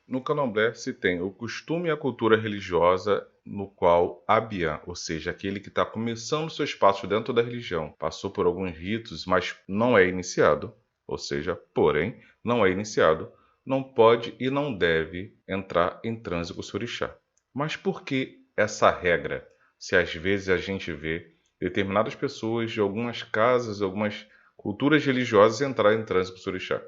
No candomblé se tem o costume e a cultura religiosa no qual Abian, ou seja, aquele que está começando seu espaço dentro da religião, passou por alguns ritos, mas não é iniciado, ou seja, porém, não é iniciado, não pode e não deve entrar em transe com o orixá. Mas por que essa regra? Se às vezes a gente vê determinadas pessoas de algumas casas, algumas culturas religiosas entrar em transe com o orixá.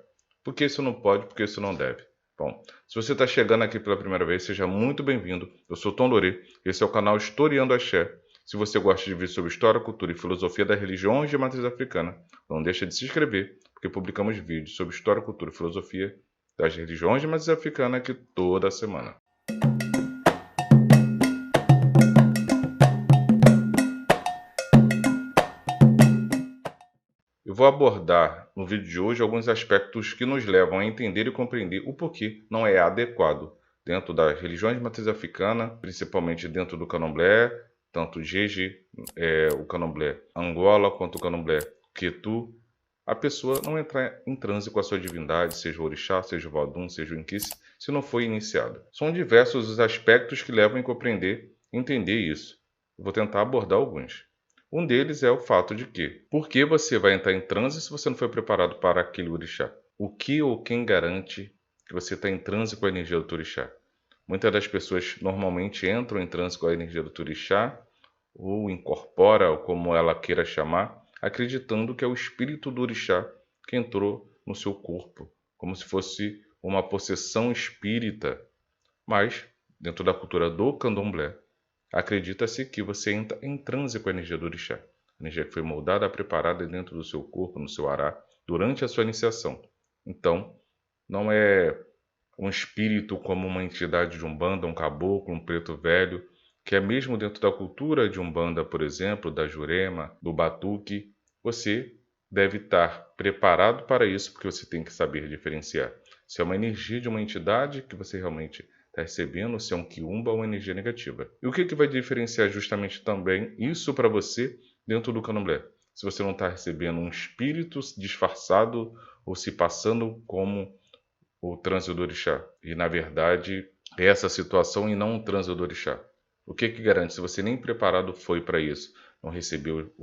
Por que isso não pode, por que isso não deve? Bom, se você está chegando aqui pela primeira vez, seja muito bem-vindo. Eu sou Tom Lorê, esse é o canal Historiando Axé. Se você gosta de vídeos sobre história, cultura e filosofia das religiões de matriz africana, não deixa de se inscrever, porque publicamos vídeos sobre história, cultura e filosofia das religiões de matriz africana aqui toda semana. Eu vou abordar no vídeo de hoje alguns aspectos que nos levam a entender e compreender o porquê não é adequado dentro das religiões de matriz africana, principalmente dentro do candomblé, tanto Jeje, o candomblé Angola, quanto o candomblé Quetu, a pessoa não entrar em transe com a sua divindade, seja o orixá, seja o vodum, seja o inquice, se não foi iniciado. São diversos os aspectos que levam a compreender e entender isso. Eu vou tentar abordar alguns. Um deles é o fato de que, por que você vai entrar em transe se você não foi preparado para aquele orixá? O que ou quem garante que você está em transe com a energia do orixá? Muitas das pessoas normalmente entram em transe com a energia do orixá, ou incorpora, ou como ela queira chamar, acreditando que é o espírito do orixá que entrou no seu corpo, como se fosse uma possessão espírita. Mas, dentro da cultura do candomblé, acredita-se que você entra em transe com a energia do orixá. A energia que foi moldada, preparada dentro do seu corpo, no seu ará, durante a sua iniciação. Então, não é um espírito como uma entidade de Umbanda, um caboclo, um preto velho, que é mesmo dentro da cultura de Umbanda, por exemplo, da Jurema, do Batuque. Você deve estar preparado para isso, porque você tem que saber diferenciar se é uma energia de uma entidade que você realmente está recebendo, se é um quiumba ou uma energia negativa. E o que vai diferenciar justamente também isso para você dentro do candomblé? Se você não está recebendo um espírito disfarçado ou se passando como o transe do orixá. E, na verdade, é essa situação e não um transe do orixá. O que garante? Se você nem preparado foi para isso, não recebeu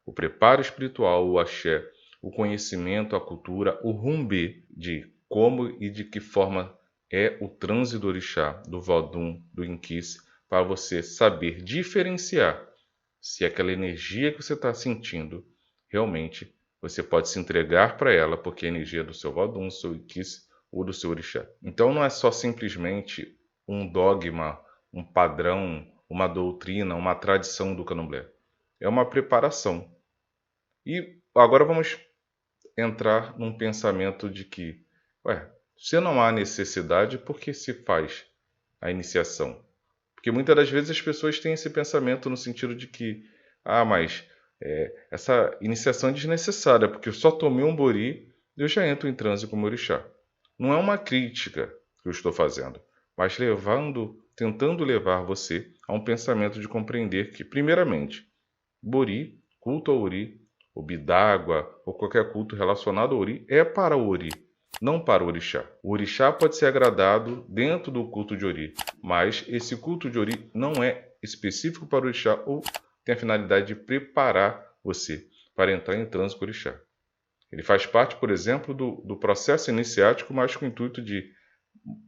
o preparo espiritual, o axé, o conhecimento, a cultura, o rumbê de como e de que forma é o transe do orixá, do vodum, do inquice, para você saber diferenciar se aquela energia que você está sentindo realmente você pode se entregar para ela, porque é a energia do seu vodum, do seu inquice ou do seu orixá. Então não é só simplesmente um dogma, um padrão, uma doutrina, uma tradição do candomblé. É uma preparação. E agora vamos entrar num pensamento de que, se não há necessidade, por que se faz a iniciação? Porque muitas das vezes as pessoas têm esse pensamento no sentido de que, mas essa iniciação é desnecessária, porque eu só tomei um bori e eu já entro em transe com o meu orixá. Não é uma crítica que eu estou fazendo, mas tentando levar você a um pensamento de compreender que, primeiramente, bori, culto ao ori, o bidágua ou qualquer culto relacionado ao ori é para o ori, não para o orixá. O orixá pode ser agradado dentro do culto de ori, mas esse culto de ori não é específico para o orixá ou tem a finalidade de preparar você para entrar em transe com o orixá. Ele faz parte, por exemplo, do processo iniciático, mas com o intuito de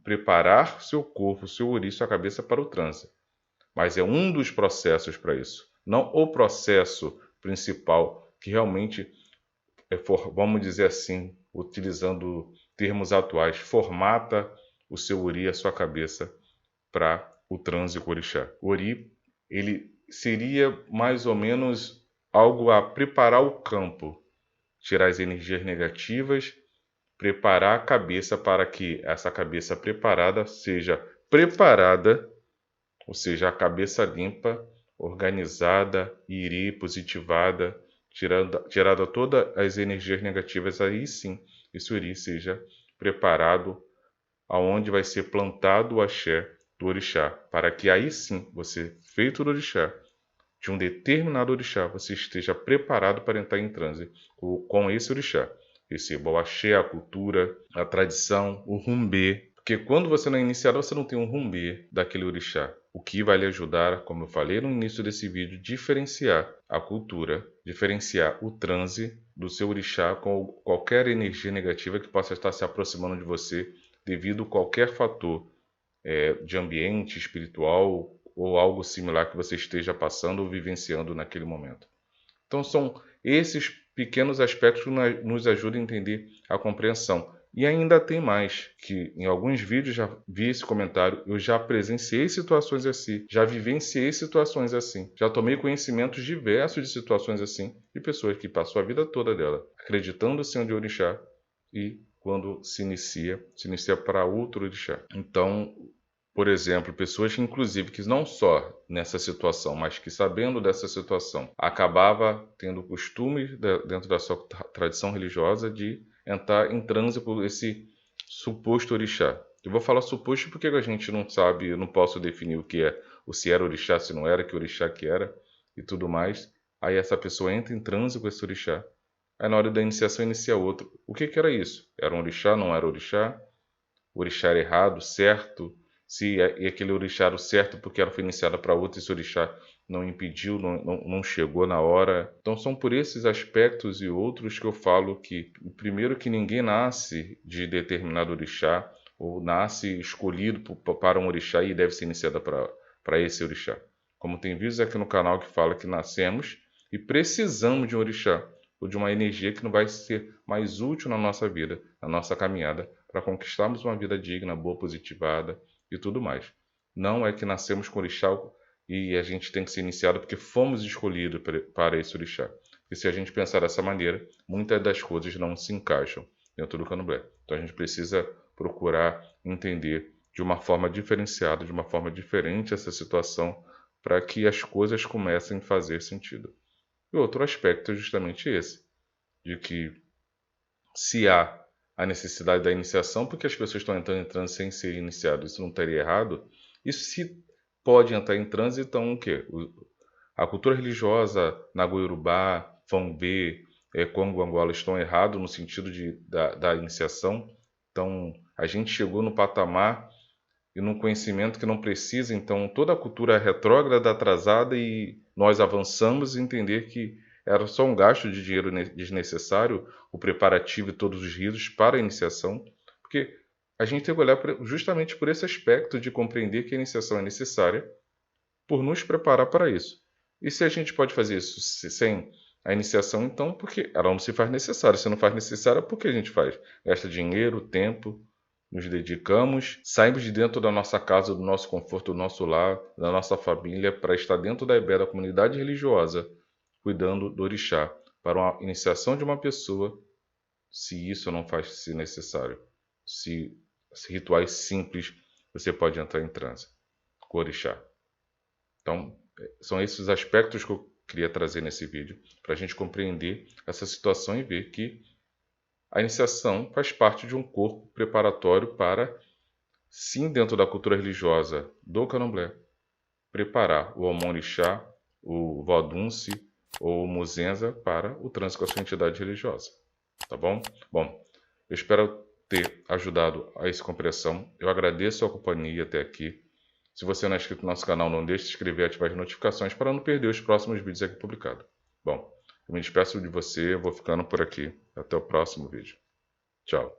preparar seu corpo, seu ori, sua cabeça para o transe. Mas é um dos processos para isso, não o processo principal que realmente vamos dizer assim, utilizando termos atuais, formata o seu ori, a sua cabeça para o transe com o orixá. O ori, ele seria mais ou menos algo a preparar o campo, tirar as energias negativas, preparar a cabeça para que essa cabeça preparada seja preparada, ou seja, a cabeça limpa, organizada, iri, positivada, tirada todas as energias negativas, aí sim, esse iri seja preparado aonde vai ser plantado o axé do orixá, para que aí sim, você, feito do orixá, de um determinado orixá, você esteja preparado para entrar em transe com esse orixá. Receba o axé, a cultura, a tradição, o rumbê, Porque quando você não é iniciado, você não tem um rumbê daquele orixá. O que vai lhe ajudar, como eu falei no início desse vídeo, diferenciar a cultura, diferenciar o transe do seu orixá com qualquer energia negativa que possa estar se aproximando de você devido a qualquer fator de ambiente espiritual ou algo similar que você esteja passando ou vivenciando naquele momento. Então são esses pequenos aspectos que nos ajudam a entender a compreensão. E ainda tem mais, que em alguns vídeos já vi esse comentário, eu já presenciei situações assim, já vivenciei situações assim, já tomei conhecimentos diversos de situações assim, de pessoas que passou a vida toda dela acreditando ser um de orixá e quando se inicia para outro orixá. Então, por exemplo, pessoas que, inclusive, que não só nessa situação, mas que sabendo dessa situação, acabava tendo o costume, dentro da sua tradição religiosa, de entrar em transe por esse suposto orixá. Eu vou falar suposto porque a gente não sabe, eu não posso definir o que é, ou se era orixá, se não era, que orixá que era, e tudo mais. Aí essa pessoa entra em transe com esse orixá. Aí na hora da iniciação inicia outro. O que era isso? Era um orixá, não era orixá? O orixá era errado, certo? Se aquele orixá era o certo porque ela foi iniciada para outro, esse orixá não impediu, não chegou na hora. Então são por esses aspectos e outros que eu falo que, primeiro, que ninguém nasce de determinado orixá, ou nasce escolhido para um orixá e deve ser iniciada para esse orixá. Como tem vídeos aqui no canal que fala que nascemos e precisamos de um orixá, ou de uma energia que não vai ser mais útil na nossa vida, na nossa caminhada, para conquistarmos uma vida digna, boa, positivada e tudo mais. Não é que nascemos com orixá e a gente tem que ser iniciado porque fomos escolhidos para esse orixá. E se a gente pensar dessa maneira, muitas das coisas não se encaixam dentro do candomblé. Então a gente precisa procurar entender de uma forma diferenciada, de uma forma diferente essa situação, para que as coisas comecem a fazer sentido. E outro aspecto é justamente esse, de que se há a necessidade da iniciação, porque as pessoas estão entrando em transe sem ser iniciadas, isso não estaria errado. E se pode entrar em transe, então o quê? A cultura religiosa, Nago-Yorubá, Fambê, Congo, Angola estão errados no sentido da iniciação. Então a gente chegou no patamar e num conhecimento que não precisa, então toda a cultura é retrógrada, atrasada, e nós avançamos e entender que era só um gasto de dinheiro desnecessário, o preparativo e todos os ritos para a iniciação, porque a gente tem que olhar justamente por esse aspecto de compreender que a iniciação é necessária por nos preparar para isso. E se a gente pode fazer isso sem a iniciação, então, porque ela não se faz necessária. Se não faz necessária, por que a gente faz? Gasta dinheiro, tempo, nos dedicamos, saímos de dentro da nossa casa, do nosso conforto, do nosso lar, da nossa família, para estar dentro da EBE, da comunidade religiosa, cuidando do orixá, para uma iniciação de uma pessoa, se isso não faz ser necessário. Se rituais simples, você pode entrar em transe com o orixá. Então, são esses aspectos que eu queria trazer nesse vídeo, para a gente compreender essa situação e ver que a iniciação faz parte de um corpo preparatório para, sim, dentro da cultura religiosa do candomblé, preparar o Omon-Orixá, o Vodunce ou o Muzenza para o trânsito com a sua entidade religiosa. Tá bom? Bom, eu espero ter ajudado a essa compreensão. Eu agradeço a companhia até aqui. Se você não é inscrito no nosso canal, não deixe de se inscrever e ativar as notificações para não perder os próximos vídeos aqui publicados. Bom, eu me despeço de você, eu vou ficando por aqui. Até o próximo vídeo. Tchau.